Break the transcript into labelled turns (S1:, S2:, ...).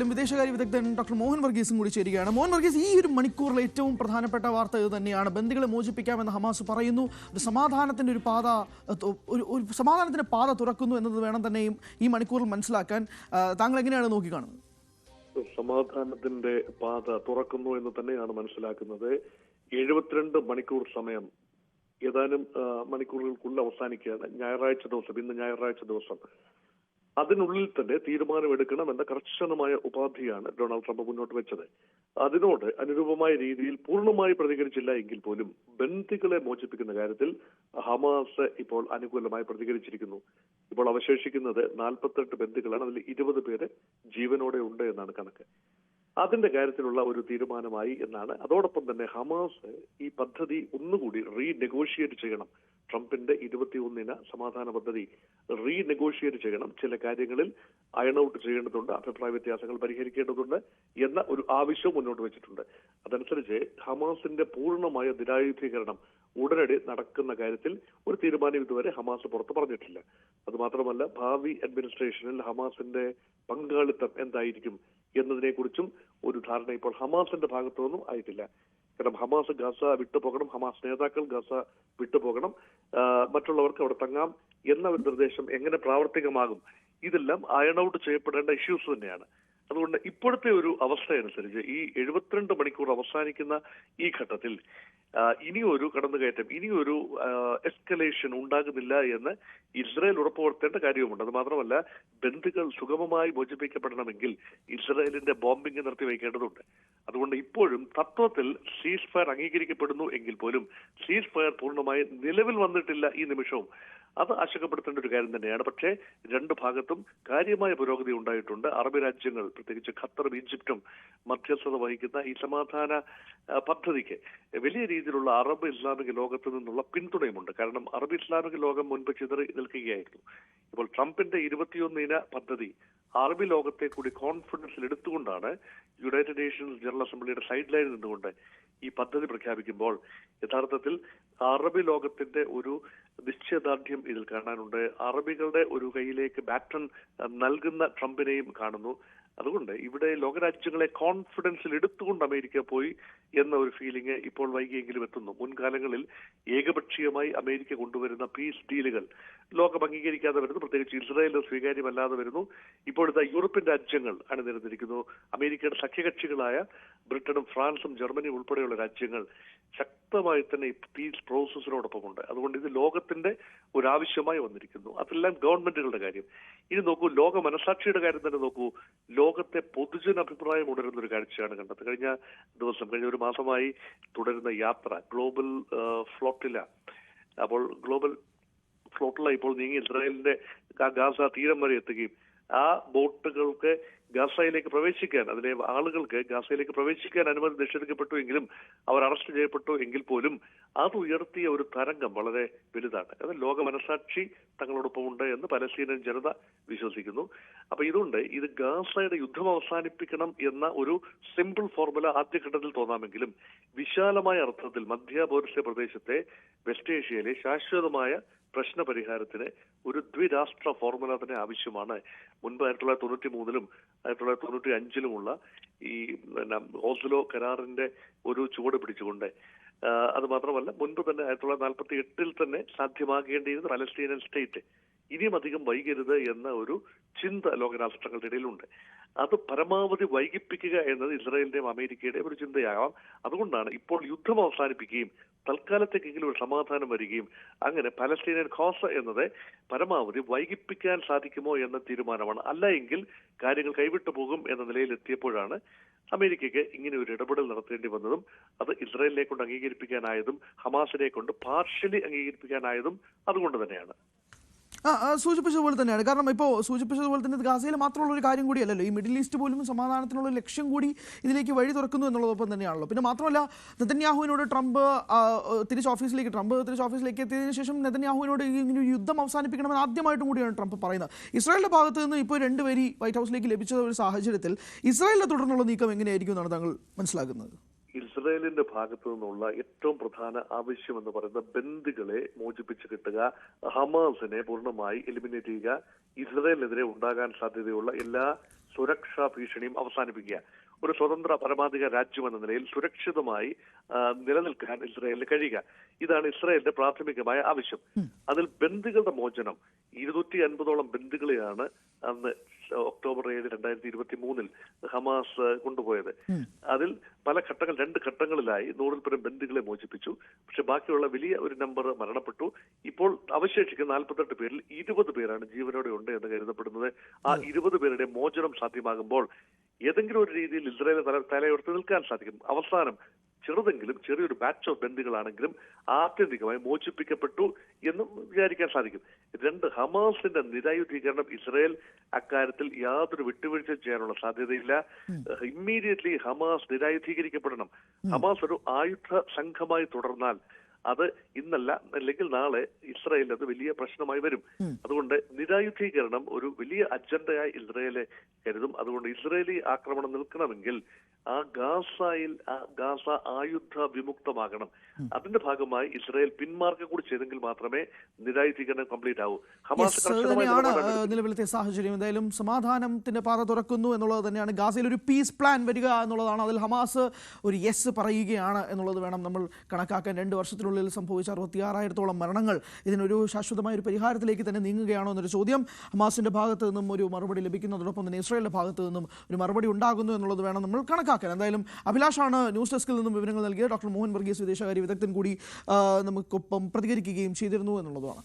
S1: വിദേശകാര്യ വിദഗ്ധൻ ഡോക്ടർ മോഹൻ വർഗീസും കൂടി ചേരുകയാണ്. മോഹൻ വർഗീസ്, ഈ ഒരു മണിക്കൂറിലെ ഏറ്റവും പ്രധാനപ്പെട്ട വാർത്ത ഇത് തന്നെയാണ്. ബന്ദികളെ മോചിപ്പിക്കാമെന്ന് ഹമാസ് പറയുന്നു. ഒരു സമാധാനത്തിന്റെ പാത തുറക്കുന്നു എന്നത് വേണം തന്നെയും ഈ മണിക്കൂറിൽ മനസ്സിലാക്കാൻ. താങ്കൾ എങ്ങനെയാണ് നോക്കിക്കാണുന്നത്?
S2: സമാധാനത്തിന്റെ പാത തുറക്കുന്നു എന്ന് തന്നെയാണ് മനസ്സിലാക്കുന്നത്. 72 മണിക്കൂർ സമയം ഏതാനും മണിക്കൂറുകൾക്കുള്ളിൽ അവസാനിക്കുകയാണ്. ഇന്ന് ഞായറാഴ്ച ദിവസം അതിനുള്ളിൽ തന്നെ തീരുമാനമെടുക്കണം എന്ന കർശനമായ ഉപാധിയാണ് ഡൊണാൾഡ് ട്രംപ് മുന്നോട്ട് വെച്ചത്. അതിനോട് അനുരൂപമായ രീതിയിൽ പൂർണ്ണമായി പ്രതികരിച്ചില്ല എങ്കിൽ പോലും ബന്ദികളെ മോചിപ്പിക്കുന്ന കാര്യത്തിൽ ഹമാസ് ഇപ്പോൾ അനുകൂലമായി പ്രതികരിച്ചിരിക്കുന്നു. ഇപ്പോൾ അവശേഷിക്കുന്നത് 48 ബന്ദികളാണ്. അതിൽ 20 പേര് ജീവനോടെ ഉണ്ട് എന്നാണ് കണക്ക്. അതിന്റെ കാര്യത്തിലുള്ള ഒരു തീരുമാനമായി എന്നാണ്. അതോടൊപ്പം തന്നെ ഹമാസ് ഈ പദ്ധതി ഒന്നുകൂടി റീനെഗോഷിയേറ്റ് ചെയ്യണം. ട്രംപിന്റെ 21 സമാധാന പദ്ധതി റീനെഗോഷിയേറ്റ് ചെയ്യണം. ചില കാര്യങ്ങളിൽ അയൺ ഔട്ട് ചെയ്യേണ്ടതുണ്ട്, അഭിപ്രായ വ്യത്യാസങ്ങൾ പരിഹരിക്കേണ്ടതുണ്ട് എന്ന ഒരു ആവശ്യം മുന്നോട്ട് വെച്ചിട്ടുണ്ട്. അതനുസരിച്ച് ഹമാസിന്റെ പൂർണ്ണമായ നിരായുധീകരണം ഉടനടി നടക്കുന്ന കാര്യത്തിൽ ഒരു തീരുമാനം ഇതുവരെ ഹമാസ് പുറത്ത് പറഞ്ഞിട്ടില്ല. അതുമാത്രമല്ല, ഭാവി അഡ്മിനിസ്ട്രേഷനിൽ ഹമാസിന്റെ പങ്കാളിത്തം എന്തായിരിക്കും എന്നതിനെക്കുറിച്ചും ഒരു ധാരണ ഇപ്പോൾ ഹമാസിന്റെ ഭാഗത്തുനിന്നും ആയിട്ടില്ല. കാരണം ഹമാസ് ഗസ വിട്ടുപോകണം, ഹമാസ് നേതാക്കൾ ഗസ വിട്ടുപോകണം, മറ്റുള്ളവർക്ക് അവിടെ തങ്ങാം എന്ന ഒരു നിർദ്ദേശം എങ്ങനെ പ്രാവർത്തികമാകും, ഇതെല്ലാം അയൺ ഔട്ട് ചെയ്യപ്പെടേണ്ട ഇഷ്യൂസ് തന്നെയാണ്. അതുകൊണ്ട് ഇപ്പോഴത്തെ ഒരു അവസ്ഥയനുസരിച്ച് ഈ 72 മണിക്കൂർ അവസാനിക്കുന്ന ഈ ഘട്ടത്തിൽ ഇനിയൊരു കടന്നുകയറ്റം, ഇനിയൊരു എസ്കലേഷൻ ഉണ്ടാകുന്നില്ല എന്ന് ഇസ്രായേൽ ഉറപ്പുവരുത്തേണ്ട കാര്യവുമുണ്ട്. അത് മാത്രമല്ല, ബന്ദികൾ സുഗമമായി മോചിപ്പിക്കപ്പെടണമെങ്കിൽ ഇസ്രായേലിന്റെ ബോംബിംഗ് നിർത്തിവെക്കേണ്ടതുണ്ട്. അതുകൊണ്ട് ഇപ്പോഴും തത്വത്തിൽ സീസ് ഫയർ അംഗീകരിക്കപ്പെടുന്നു എങ്കിൽ പോലും സീസ് ഫയർ പൂർണ്ണമായി നിലവിൽ വന്നിട്ടില്ല ഈ നിമിഷവും. അത് ആശങ്കപ്പെടുത്തേണ്ട ഒരു കാര്യം തന്നെയാണ്. പക്ഷേ രണ്ട് ഭാഗത്തും കാര്യമായ പുരോഗതി ഉണ്ടായിട്ടുണ്ട്. അറബ് രാജ്യങ്ങൾ, പ്രത്യേകിച്ച് ഖത്തറും ഈജിപ്തും മധ്യസ്ഥത വഹിക്കുന്ന ഈ സമാധാന പദ്ധതിക്ക് വലിയ രീതിയിലുള്ള അറബ് ഇസ്ലാമിക ലോകത്ത് നിന്നുള്ള പിന്തുണയുമുണ്ട്. കാരണം അറബ് ഇസ്ലാമിക ലോകം മുൻപ് ചിതറി നിൽക്കുകയായിരുന്നു. ഇപ്പോൾ ട്രംപിന്റെ 21 പദ്ധതി അറബി ലോകത്തെ കൂടി കോൺഫിഡൻസിൽ എടുത്തുകൊണ്ടാണ് യുണൈറ്റഡ് നേഷൻസ് ജനറൽ അസംബ്ലിയുടെ സൈഡ് ലൈനിൽ നിന്നുകൊണ്ട് ഈ പദ്ധതി പ്രഖ്യാപിക്കുമ്പോൾ യഥാർത്ഥത്തിൽ അറബി ലോകത്തിന്റെ ഒരു നിശ്ചയദാർഢ്യം ഇതിൽ കാണാനുണ്ട്. അറബികളുടെ ഒരു കയ്യിലേക്ക് ബാറ്റൺ നൽകുന്ന ട്രംപിനെയും കാണുന്നു. അതുകൊണ്ട് ഇവിടെ ലോകരാജ്യങ്ങളെ കോൺഫിഡൻസിൽ എടുത്തുകൊണ്ട് അമേരിക്ക പോയി എന്ന ഒരു ഫീലിംഗ് ഇപ്പോൾ വൈകിയെങ്കിലും എത്തുന്നു. മുൻകാലങ്ങളിൽ ഏകപക്ഷീയമായി അമേരിക്ക കൊണ്ടുവരുന്ന പീസ് ഡീലുകൾ ലോകം അംഗീകരിക്കാതെ വരുന്നു, പ്രത്യേകിച്ച് ഇസ്രായേലിന് സ്വീകാര്യമല്ലാതെ വരുന്നു. ഇപ്പോഴത്തെ യൂറോപ്യൻ രാജ്യങ്ങൾ അണിനിരന്നിരിക്കുന്നു. അമേരിക്കയുടെ സഖ്യകക്ഷികളായ ബ്രിട്ടനും ഫ്രാൻസും ജർമ്മനിയും ഉൾപ്പെടെയുള്ള രാജ്യങ്ങൾ ശക്തമായി തന്നെ പീസ് പ്രോസസ്സിനോടൊപ്പമുണ്ട്. അതുകൊണ്ട് ഇത് ലോകത്തിന്റെ ഒരാവശ്യമായി വന്നിരിക്കുന്നു. അതെല്ലാം ഗവൺമെന്റുകളുടെ കാര്യം. ഇനി നോക്കൂ, ലോക മനസാക്ഷിയുടെ കാര്യം തന്നെ നോക്കൂ. ലോകത്തെ പൊതുജന അഭിപ്രായം ഉണരുന്ന ഒരു കാഴ്ചയാണ് കണ്ടത്. കഴിഞ്ഞ ഒരു മാസമായി തുടരുന്ന യാത്ര ഗ്ലോബൽ ഫ്ലോട്ടില. അപ്പോൾ ഗ്ലോബൽ ഫ്ലോട്ടില ഇപ്പോൾ നീങ്ങി ഇസ്രായേലിന്റെ ഗാസ തീരം വരെ എത്തുകയും ആ ബോട്ടുകൾക്ക് ഗാസയിലേക്ക് പ്രവേശിക്കാൻ, അതിലെ ആളുകൾക്ക് ഗാസയിലേക്ക് പ്രവേശിക്കാൻ അനുമതി നിഷേധിക്കപ്പെട്ടു എങ്കിലും അവർ അറസ്റ്റ് ചെയ്യപ്പെട്ടു എങ്കിൽ പോലും അത് ഉയർത്തിയ ഒരു തരംഗം വളരെ വലുതാണ്. അത് ലോക മനസാക്ഷി തങ്ങളോടൊപ്പമുണ്ട് എന്ന് പലസ്തീനിയൻ ജനത വിശ്വസിക്കുന്നു. അപ്പൊ ഇതുകൊണ്ട് ഇത് ഗാസയുടെ യുദ്ധം അവസാനിപ്പിക്കണം എന്ന ഒരു സിമ്പിൾ ഫോർമുല ആദ്യഘട്ടത്തിൽ തോന്നാമെങ്കിലും വിശാലമായ അർത്ഥത്തിൽ മധ്യപൗരസ്ത്യ പ്രദേശത്തെ വെസ്റ്റ് ഏഷ്യയിലെ ശാശ്വതമായ പ്രശ്ന പരിഹാരത്തിന് ഒരു ദ്വിരാഷ്ട്ര ഫോർമുല തന്നെ ആവശ്യമാണ്. മുൻപ് 1993 1995 ഈ ഓസ്ലോ കരാറിന്റെ ഒരു ചുവട് പിടിച്ചുകൊണ്ട്, അത് മാത്രമല്ല മുൻപ് തന്നെ 1948 തന്നെ സാധ്യമാകേണ്ടിയിരുന്ന പലസ്തീനിയൻ സ്റ്റേറ്റ് ഇനിയും അധികം വൈകരുത് എന്ന ഒരു ചിന്ത ലോകരാഷ്ട്രങ്ങളുടെ ഇടയിലുണ്ട്. അത് പരമാവധി വൈകിപ്പിക്കുക എന്നത് ഇസ്രായേലിന്റെയും അമേരിക്കയുടെയും ഒരു ചിന്തയാകാം. അതുകൊണ്ടാണ് ഇപ്പോൾ യുദ്ധം അവസാനിപ്പിക്കുകയും തൽക്കാലത്തേക്കെങ്കിലും ഒരു സമാധാനം വരികയും അങ്ങനെ പലസ്തീനിയൻ കോസ് എന്നത് പരമാവധി വൈകിപ്പിക്കാൻ സാധിക്കുമോ എന്ന തീരുമാനമാണ്. അല്ല എങ്കിൽ കാര്യങ്ങൾ കൈവിട്ടു പോകും എന്ന നിലയിലെത്തിയപ്പോഴാണ് അമേരിക്കയ്ക്ക് ഇങ്ങനെ ഒരു ഇടപെടൽ നടത്തേണ്ടി വന്നതും അത് ഇസ്രായേലിനെ കൊണ്ട് അംഗീകരിപ്പിക്കാനായതും ഹമാസിനെ കൊണ്ട് പാർഷ്യലി അംഗീകരിപ്പിക്കാനായതും അതുകൊണ്ട് തന്നെയാണ്.
S1: സൂചിപ്പിച്ചതുപോലെ തന്നെയാണ്. കാരണം ഇപ്പോൾ സൂചിപ്പിച്ചതുപോലെ തന്നെ ഗാസയിൽ മാത്രമുള്ള ഒരു കാര്യം കൂടിയല്ലല്ലോ, ഈ മിഡിൽ ഈസ്റ്റ് പോലും സമാധാനത്തിനുള്ള ലക്ഷ്യം കൂടി ഇതിലേക്ക് വഴി തുറക്കുന്നു എന്നുള്ളതൊപ്പം തന്നെയാണല്ലോ. പിന്നെ മാത്രമല്ല, നെതന്യാഹുവിനോട് ട്രംപ് തിരിച്ച് ഓഫീസിലേക്ക് എത്തിയതിനു ശേഷം നെതന്യാഹുവിനോട് ഇങ്ങനെ ഒരു യുദ്ധം അവസാനിപ്പിക്കണമെന്ന് ആദ്യമായിട്ടും കൂടിയാണ് ട്രംപ് പറയുന്നത്. ഇസ്രായേലിന്റെ ഭാഗത്ത് നിന്ന് ഇപ്പോൾ 2 വരി വൈറ്റ് ഹൗസിലേക്ക് ലഭിച്ച ഒരു സാഹചര്യത്തിൽ ഇസ്രായേലിനെ തുടർന്നുള്ള നീക്കം എങ്ങനെയായിരിക്കും എന്നാണ് താങ്കൾ മനസ്സിലാക്കുന്നത്?
S2: ഇസ്രായേലിന്റെ ഭാഗത്തു നിന്നുള്ള ഏറ്റവും പ്രധാന ആവശ്യം എന്ന് പറയുന്നത് ബന്ദികളെ മോചിപ്പിച്ച് കിട്ടുക, ഹമാസിനെ പൂർണ്ണമായി എലിമിനേറ്റ് ചെയ്യുക, ഇസ്രായേലിനെതിരെ ഉണ്ടാകാൻ സാധ്യതയുള്ള എല്ലാ സുരക്ഷാ ഭീഷണിയും അവസാനിപ്പിക്കുക. ഒരു സ്വതന്ത്ര പരമാധികാര രാജ്യമെന്ന നിലയിൽ സുരക്ഷിതമായി നിലനിൽക്കാൻ ഇസ്രായേലിന് കഴിയുക. ഇതാണ് ഇസ്രായേലിന്റെ പ്രാഥമികമായ ആവശ്യം. അതിൽ ബന്ദികളുടെ മോചനം 250ഓളം ബന്ദികളെയാണ് അന്ന് ഒക്ടോബർ 7, 2023 ഹമാസ് കൊണ്ടുപോയത്. അതിൽ പല ഘട്ടങ്ങൾ 2 ഘട്ടങ്ങളിലായി 100-ൽ പരം ബന്ദികളെ മോചിപ്പിച്ചു. പക്ഷെ ബാക്കിയുള്ള വലിയ ഒരു നമ്പർ മരണപ്പെട്ടു. ഇപ്പോൾ അവശേഷിക്കുന്ന 48 പേരിൽ 20 പേരാണ് ജീവനോടെ ഉണ്ട് എന്ന് കരുതപ്പെടുന്നത്. ആ 20 പേരുടെ മോചനം സാധ്യമാകുമ്പോൾ ഏതെങ്കിലും ഒരു രീതിയിൽ ഇസ്രായേൽ തലയുയർത്തി നിൽക്കാൻ സാധിക്കും. അവസാനം ചെറുതെങ്കിലും ചെറിയൊരു ബാച്ച് ഓഫ് ബന്ദികളാണെങ്കിലും ആത്യന്തികമായി മോചിപ്പിക്കപ്പെട്ടു എന്നും വിചാരിക്കാൻ സാധിക്കും. 2, ഹമാസിന്റെ നിരായുധീകരണം. ഇസ്രായേൽ അക്കാര്യത്തിൽ യാതൊരു വിട്ടുവീഴ്ച ചെയ്യാനുള്ള സാധ്യതയില്ല. Immediately Hamas നിരായുധീകരിക്കപ്പെടണം. ഹമാസ് ഒരു ആയുധ സംഘമായി തുടർന്നാൽ അത് ഇന്നല്ല അല്ലെങ്കിൽ നാളെ ഇസ്രായേലിൽ അത് വലിയ പ്രശ്നമായി വരും. അതുകൊണ്ട് നിരായുധീകരണം ഒരു വലിയ അജണ്ടയായി ഇസ്രായേലെ കരുതും. അതുകൊണ്ട് ഇസ്രായേലി ആക്രമണം നിൽക്കണമെങ്കിൽ ഗാസ ആയുധ വിമുക്തമാകണം. അതിന്റെ ഭാഗമായി ഇസ്രായേൽ പിന്മാർക്കം കൂടി ചെയ്തെങ്കിൽ മാത്രമേ നിരായുധീകരണം കംപ്ലീറ്റ് ആവൂ. ഹമാസ്
S1: തന്നെയാണ് നിലവിലത്തെ സാഹചര്യം. എന്തായാലും സമാധാനത്തിന്റെ പാത തുറക്കുന്നു എന്നുള്ളത് തന്നെയാണ്. ഗാസയിൽ ഒരു പീസ് പ്ലാൻ വരിക എന്നുള്ളതാണ്. അതിൽ ഹമാസ് ഒരു യെസ് പറയുകയാണ് എന്നുള്ളത് വേണം നമ്മൾ കണക്കാക്കാൻ. 2 വർഷത്തിനുള്ളിൽ സംഭവിച്ച 66,000-ഓളം മരണങ്ങൾ ഇതിനൊരു ശാശ്വതമായ ഒരു പരിഹാരത്തിലേക്ക് തന്നെ നീങ്ങുകയാണോ എന്നൊരു ചോദ്യം ഹമാസിന്റെ ഭാഗത്ത് നിന്നും ഒരു മറുപടി ലഭിക്കുന്നതോടൊപ്പം തന്നെ ഇസ്രായേലിന്റെ ഭാഗത്ത് നിന്നും ഒരു മറുപടി ഉണ്ടാകുന്നു എന്നുള്ളത് വേണം നമ്മൾ കണക്കാക്കാൻ. എന്തായാലും അഭിലാഷാണ് ന്യൂസ് ഡെസ്കിൽ നിന്നും വിവരങ്ങൾ നൽകിയത്. ഡോക്ടർ മോഹൻ വർഗീസ് വിദേശകാര്യ വിദഗ്ധൻ കൂടി നമുക്കൊപ്പം പ്രതികരിക്കുകയും ചെയ്തിരുന്നു എന്നുള്ളതാണ്.